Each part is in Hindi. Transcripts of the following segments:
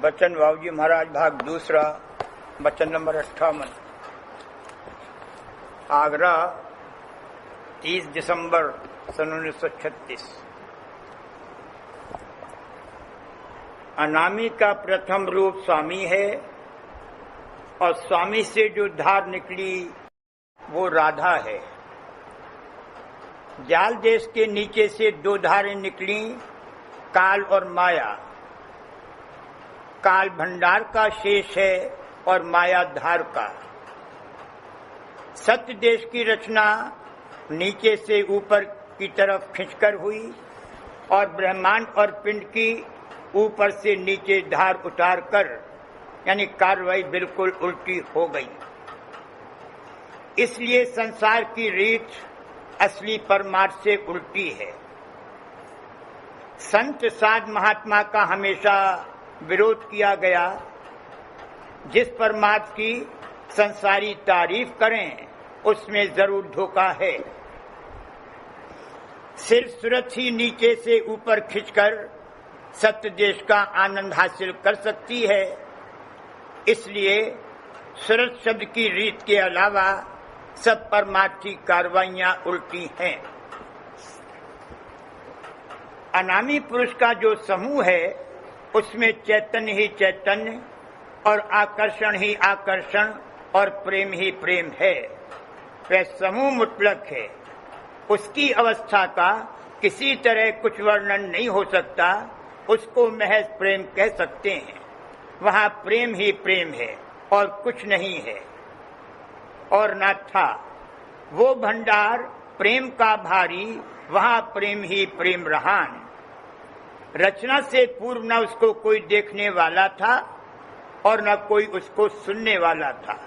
बचन बाबूजी महाराज भाग दूसरा, बचन नंबर 58। आगरा 30 दिसंबर सन 1936। अनामी का प्रथम रूप स्वामी है और स्वामी से जो धार निकली वो राधा है। जाल देश के नीचे से दो धारें निकली, काल और माया। काल भंडार का शेष है और माया धार का। सत्य देश की रचना नीचे से ऊपर की तरफ खींचकर हुई और ब्रह्मांड और पिंड की ऊपर से नीचे धार उतार कर, यानी कार्रवाई बिल्कुल उल्टी हो गई। इसलिए संसार की रीत असली परमार्थ से उल्टी है। संत साध महात्मा का हमेशा विरोध किया गया। जिस परमार्थ की संसारी तारीफ करें उसमें जरूर धोखा है। सिर्फ सूरत ही नीचे से ऊपर खींचकर सत्य देश का आनंद हासिल कर सकती है। इसलिए सूरत शब्द की रीत के अलावा सब परमार्थी कार्रवाइयां उल्टी हैं। अनामी पुरुष का जो समूह है उसमें चैतन्य ही चैतन्य और आकर्षण ही आकर्षण और प्रेम ही प्रेम है। वह समूह मुतलक है। उसकी अवस्था का किसी तरह कुछ वर्णन नहीं हो सकता। उसको महज प्रेम कह सकते हैं। वहाँ प्रेम ही प्रेम है और कुछ नहीं है और न था। वो भंडार प्रेम का भारी, वहाँ प्रेम ही प्रेम रहान। रचना से पूर्व न उसको कोई देखने वाला था और न कोई उसको सुनने वाला था।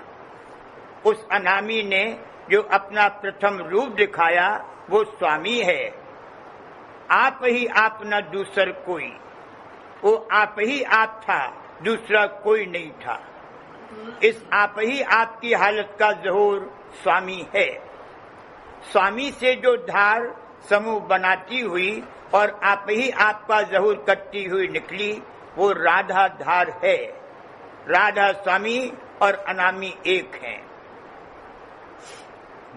उस अनामी ने जो अपना प्रथम रूप दिखाया वो स्वामी है। आप ही आप न दूसर कोई। वो आप ही आप था, दूसरा कोई नहीं था। इस आप ही आप की हालत का ज़हूर स्वामी है। स्वामी से जो धार समूह बनाती हुई और आप ही आपका ज़हूर करती हुई निकली वो राधा धार है। राधा स्वामी और अनामी एक हैं।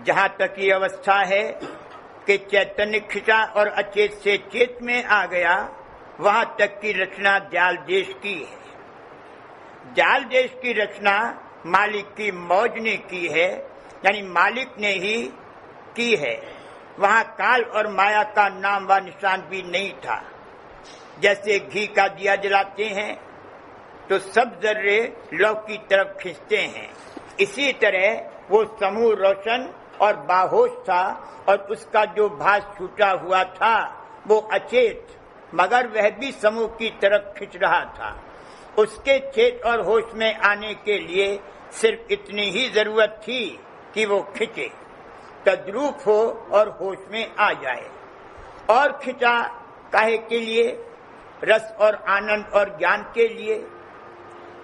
जहाँ तक ये अवस्था है कि चैतन्य खिंचा और अचेत से चेत में आ गया, वहाँ तक की रचना जाल देश की है। जाल देश की रचना मालिक की मौज ने की है, यानी मालिक ने ही की है। वहाँ काल और माया का नाम व निशान भी नहीं था। जैसे घी का दिया जलाते हैं तो सब जर्रे लौ की तरफ खींचते हैं, इसी तरह वो समूह रोशन और बाहोश था और उसका जो भास छूटा हुआ था वो अचेत, मगर वह भी समूह की तरफ खींच रहा था। उसके चेत और होश में आने के लिए सिर्फ इतनी ही जरूरत थी कि वो खींचे, तद्रूप हो और होश में आ जाए। और खिंचा काहे के लिए? रस और आनंद और ज्ञान के लिए।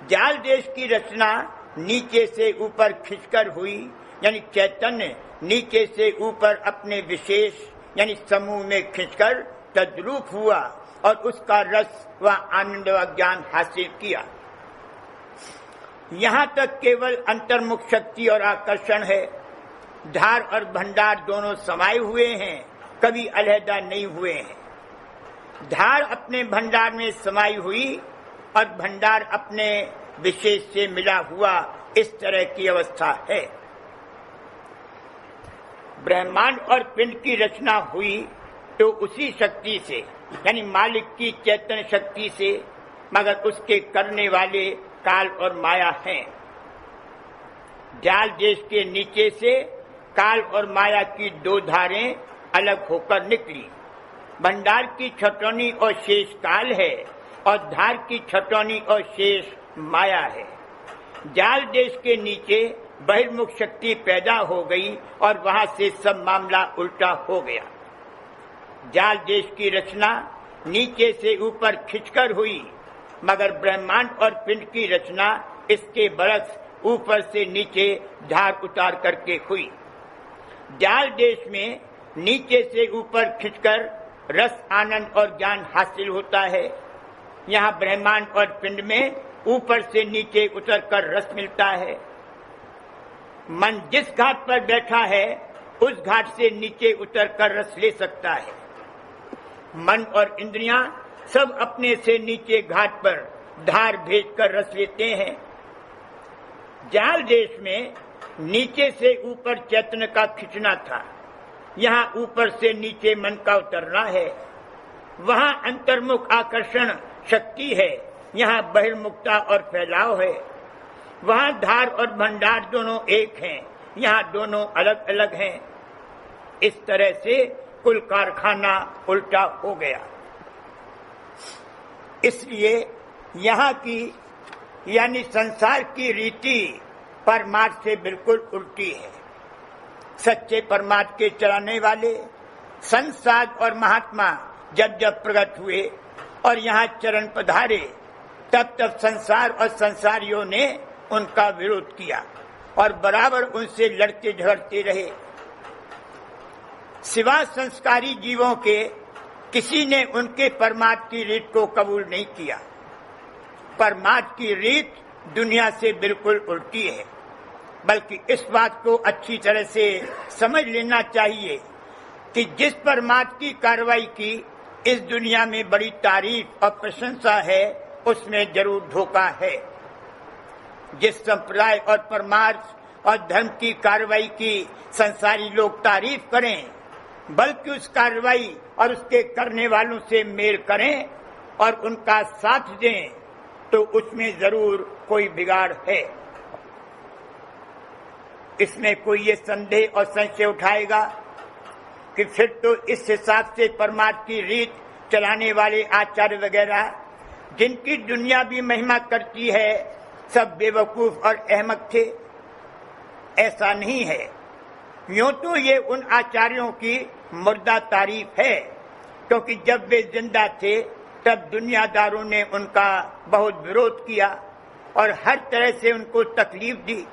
जाल देश की रचना नीचे से ऊपर खिंचकर हुई, यानी चैतन्य नीचे से ऊपर अपने विशेष यानी समूह में खिंचकर तद्रूप हुआ और उसका रस व आनंद व ज्ञान हासिल किया। यहाँ तक केवल अंतर्मुख शक्ति और आकर्षण है। धार और भंडार दोनों समाये हुए हैं, कभी अलहदा नहीं हुए हैं। धार अपने भंडार में समाई हुई और भंडार अपने विशेष से मिला हुआ, इस तरह की अवस्था है। ब्रह्मांड और पिंड की रचना हुई तो उसी शक्ति से, यानी मालिक की चैतन्य शक्ति से, मगर उसके करने वाले काल और माया हैं। जाल देश के नीचे से काल और माया की दो धारें अलग होकर निकली। भंडार की छटौनी और शेष काल है और धार की छटौनी और शेष माया है। जाल देश के नीचे बहिर्मुख शक्ति पैदा हो गई और वहां से सब मामला उल्टा हो गया। जाल देश की रचना नीचे से ऊपर खिंचकर हुई, मगर ब्रह्मांड और पिंड की रचना इसके बरक्स ऊपर से नीचे धार उतार करके हुई। जाल देश में नीचे से ऊपर खिंचकर रस आनंद और ज्ञान हासिल होता है, यहाँ ब्रह्मांड और पिंड में ऊपर से नीचे उतरकर रस मिलता है। मन जिस घाट पर बैठा है उस घाट से नीचे उतरकर रस ले सकता है। मन और इंद्रियां सब अपने से नीचे घाट पर धार भेजकर रस लेते हैं। जाल देश में नीचे से ऊपर चैतन्य का खिंचना था, यहाँ ऊपर से नीचे मन का उतरना है। वहाँ अंतर्मुख आकर्षण शक्ति है, यहाँ बहिर्मुखता और फैलाव है। वहाँ धार और भंडार दोनों एक हैं, यहाँ दोनों अलग अलग हैं। इस तरह से कुल कारखाना उल्टा हो गया। इसलिए यहाँ की यानी संसार की रीति परमार्थ से बिल्कुल उल्टी है। सच्चे परमार्थ के चलाने वाले संत साध और महात्मा जब जब प्रकट हुए और यहाँ चरण पधारे, तब तब संसार और संसारियों ने उनका विरोध किया और बराबर उनसे लड़ते झगड़ते रहे। सिवा संस्कारी जीवों के किसी ने उनके परमार्थ की रीत को कबूल नहीं किया। परमार्थ की रीत दुनिया से बिल्कुल उल्टी है, बल्कि इस बात को अच्छी तरह से समझ लेना चाहिए कि जिस परमार्थ की कार्रवाई की इस दुनिया में बड़ी तारीफ और प्रशंसा है, उसमें जरूर धोखा है। जिस संप्रदाय और परमार्थ और धर्म की कार्रवाई की संसारी लोग तारीफ करें, बल्कि उस कार्रवाई और उसके करने वालों से मेल करें और उनका साथ दें, तो उसमें जरूर कोई बिगाड़ है। इसमें कोई ये संदेह और संशय उठाएगा कि फिर तो इस हिसाब से परमार्थ की रीत चलाने वाले आचार्य वगैरह जिनकी दुनिया भी महिमा करती है, सब बेवकूफ और अहमक थे। ऐसा नहीं है। यूं तो ये उन आचार्यों की मुर्दा तारीफ है, क्योंकि जब वे जिंदा थे तब दुनियादारों ने उनका बहुत विरोध किया और हर तरह से उनको तकलीफ दी।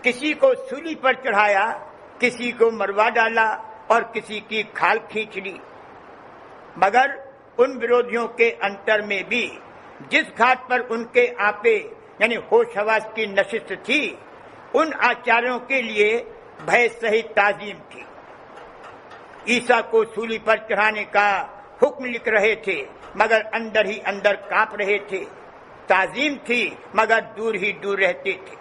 किसी को सूली पर चढ़ाया, किसी को मरवा डाला और किसी की खाल खींच ली। मगर उन विरोधियों के अंतर में भी जिस घाट पर उनके आपे यानी होश हवास की नशिस्त थी, उन आचार्यों के लिए भय सहित ताजीम थी। ईसा को सूली पर चढ़ाने का हुक्म लिख रहे थे, मगर अंदर ही अंदर कांप रहे थे। ताजीम थी, मगर दूर ही दूर रहते थे।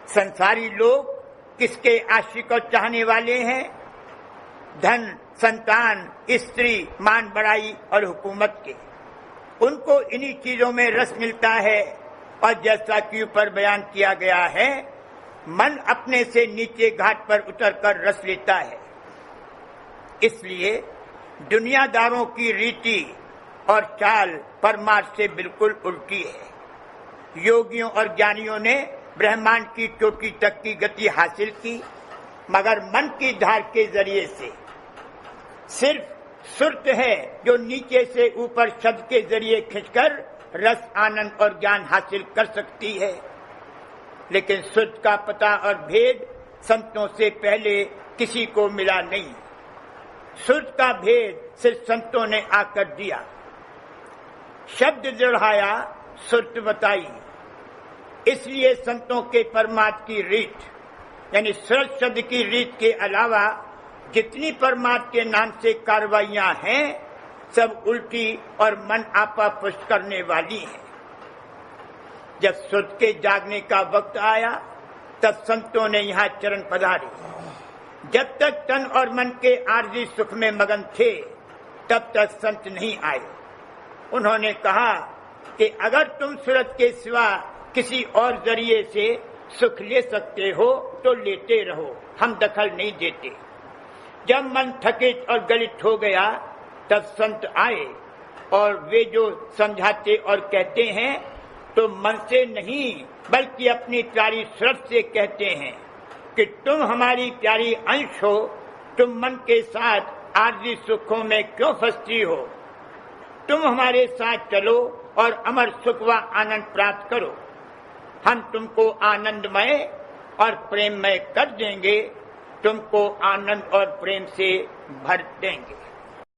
संसारी लोग किसके आशिक और चाहने वाले हैं? धन, संतान, स्त्री, मान बढ़ाई और हुकूमत के। उनको इन्हीं चीजों में रस मिलता है और जैसा कि ऊपर बयान किया गया है, मन अपने से नीचे घाट पर उतरकर रस लेता है। इसलिए दुनियादारों की रीति और चाल परमार्थ से बिल्कुल उल्टी है। योगियों और ज्ञानियों ने ब्रह्मांड की चोटी तक की गति हासिल की, मगर मन की धार के जरिए से। सिर्फ सुरत है जो नीचे से ऊपर शब्द के जरिए खींचकर रस, आनंद और ज्ञान हासिल कर सकती है। लेकिन सुरत का पता और भेद संतों से पहले किसी को मिला नहीं। सुरत का भेद सिर्फ संतों ने आकर दिया। शब्द दृढ़ाया, सुरत बताई। इसलिए संतों के परमार्थ की रीत यानी सुरत शब्द की रीत के अलावा जितनी परमार्थ के नाम से कार्रवाइयां हैं, सब उल्टी और मन आपा पुष्ट करने वाली हैं। जब सुरत के जागने का वक्त आया, तब संतों ने यहाँ चरण पधारे। जब तक तन और मन के आर्जी सुख में मगन थे, तब तक संत नहीं आए। उन्होंने कहा कि अगर तुम सुरत के सिवा किसी और जरिए से सुख ले सकते हो तो लेते रहो, हम दखल नहीं देते। जब मन थकित और गलित हो गया, तब संत आए और वे जो समझाते और कहते हैं तो मन से नहीं बल्कि अपनी प्यारी सुरत से कहते हैं कि तुम हमारी प्यारी अंश हो, तुम मन के साथ आर्जी सुखों में क्यों फंसती हो? तुम हमारे साथ चलो और अमर सुख व आनंद प्राप्त करो। हम तुमको आनंदमय और प्रेममय कर देंगे, तुमको आनंद और प्रेम से भर देंगे।